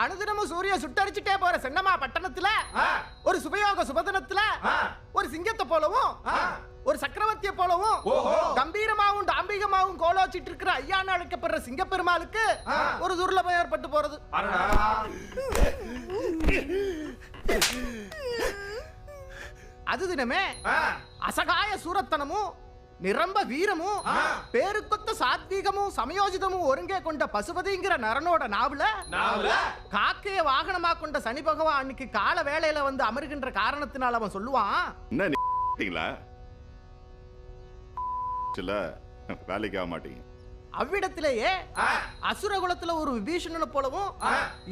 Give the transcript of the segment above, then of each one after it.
அனுதினமும் சூரிய சுட்டரிச்சுட்டே போற சென்னமா பட்டணத்துல ஒரு சுபயோக சுபதனத்துல ஒரு சிங்கத்தை போலவும் ஒரு சக்கரவர்த்தியை போலவும் கம்பீரமாவும் டாம்பிகமாவும் கோலோச்சிட்டு இருக்கிற ஐயான்னு அழைக்கப்படுற சிங்கப்பெருமாளுக்கு ஒரு துர்லபம் ஏற்பட்டு போறது. அது தினமே அசகாய சூரத்தனமும் நிரம்ப வீரமும் பேருக்கொத்த சாத்வீகமும் சமயோஜிதமும் ஒருங்கே கொண்ட பசுபதிங்கிற நரனோட நாவல காக்கைய வாகனமா கொண்ட சனி பகவான் அன்னைக்கு கால வேளையில வந்து அமருகின்ற காரணத்தினால அவன் சொல்லுவான், வேலைக்கு ஆக மாட்டீங்க. அவ்விடத்திலேயே அசுரகுலத்துல ஒரு விபீஷணனை போலவும்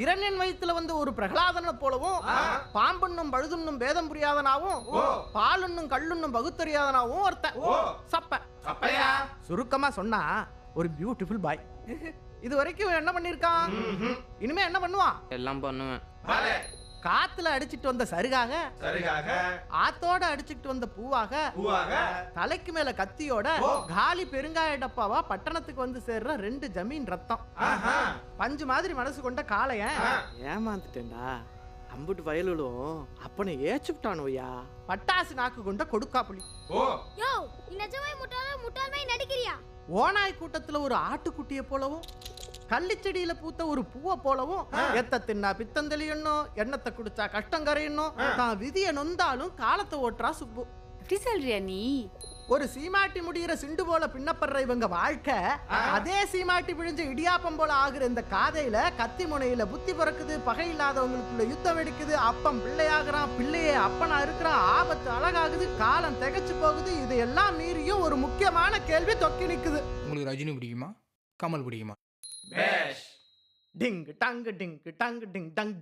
இரண்யன் வயித்துல வந்து ஒரு பிரகலாதனை போலவும் பாம்பண்ணும் பழுதுண்ணும் பேதம் புரியாதனாவும் பாலுண்ணும் கல்லுண்ணும் பகுத்தறியாதனாவும் ஒருத்தன் சப்பையா. சுருக்கமா சொன்னா ஒரு பியூட்டிஃபுல் பாய். இது வரைக்கும் என்ன பண்ணிருக்கான், இனிமே என்ன பண்ணுவான்? எல்லாம் பண்ணுவேன். காத்துல அடிச்சிட்டு வந்த சருகாக, ஆத்தோட அடிச்சிட்டு வந்த பூவாக, தலைக்கு மேல கத்தியோட காலி பெருங்காய டப்பாவா பட்டணத்துக்கு வந்து சேர்ற 2 ஜமீன் ரத்தம் பஞ்சு மாதிரி மனசு கொண்ட காளைய ஏமாந்துட்டேன்டா. அம்புட்டு வயலும் அப்பனை ஏச்சுட்டானோயா. பட்டாசு நாக்கு கொண்ட கொடுக்காப்புளி. ஓனாய் கூட்டத்துல ஒரு ஆட்டுக்குட்டிய போலவும் கள்ளிச்செடியில பூத்த ஒரு பூவை போலவும் எத்த தின்னா பித்தந்தெளியணும், எண்ணத்தை குடிச்சா கஷ்டம் கரையணும், தான் விதிய நொந்தாலும் காலத்தை ஓட்டுறா சுப்பு. எப்படி சொல்றியா நீ? ஒரு சீமாட்டி முடிகிற சிண்டு போல பின்னப்படுற இவங்க வாழ்க்கை அதே சீமாட்டி பிழிஞ்ச இடியாப்பம் போல ஆகுற இந்த காதையில கத்தி முனையில புத்தி பிறக்குது, பகை இல்லாதவங்களுக்குள்ள யுத்தம் வெடிக்குது, அப்பம் பிள்ளையாகிறான், பிள்ளையே அப்பனா இருக்கிறான், ஆபத்து அழகாகுது, காலம் திகச்சு போகுது. இதையெல்லாம் மீறியும் ஒரு முக்கியமான கேள்வி தொக்கி நிக்குது. உங்களுக்கு ரஜினி பிடிக்குமா, கமல் பிடிக்குமா? டிங் டங் டிங் டங் டிங் டங்.